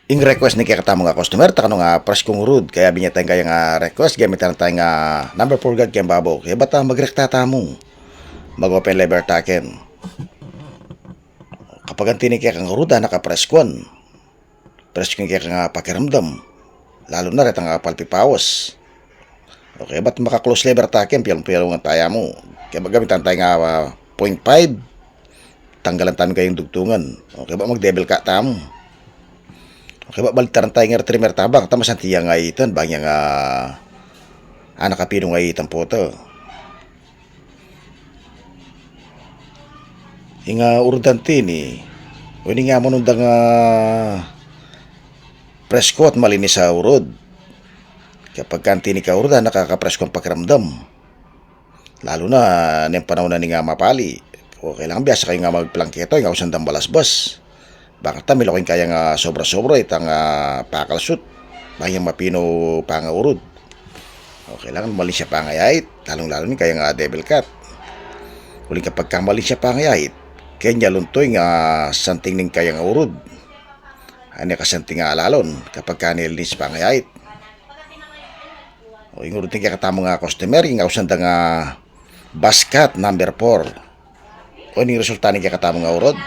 ing request ni kaya katamo nga customer takano nga press kong urod kaya binyatan kaya nga request gamit na tayo nga number 4 gad kaya babo kaya bata magrekta tamo mag open lever taken kapag ang tinik kaya kang uruda naka-press kon press kong kaya nga pakiramdam lalo na ret nga palpipawas okay ba't maka-close lever taken piyang nga taya mo kaya gamitan tayo nga 0.5 tanggalan tayo kayong dugtungan okay ba mag-double cut tamo. Okay ba balitaran tayo nga trimmer tabang tama santiya nga itan bang nga anak kapino nga itan po to. Inga urudan tini o ini nga mo nung nga press ko at malinis sa urod. Kapag kanti ni ka urudan nakaka-press ko ang pakiramdam. Lalo na ng panahon na ni nga mapali. O kailangan biasa kayo nga magplangketo nga usandang balasbas. Bakit ta milokin kaya nga sobra-sobra itang pakalsut bayang mapino pa nga urod o kailangan mali siya pa nga yait lalong-lalo ni kaya nga devil cut uling kapag kamali siya pa nga yait kaya niya luntoy nga santing ning kaya nga urod ano kasanting nga alalon kapag kanilinis pa nga yait o yung urod kaya katamo nga customer nga usanda nga basket number 4 o yung resulta ni kaya katamo nga urod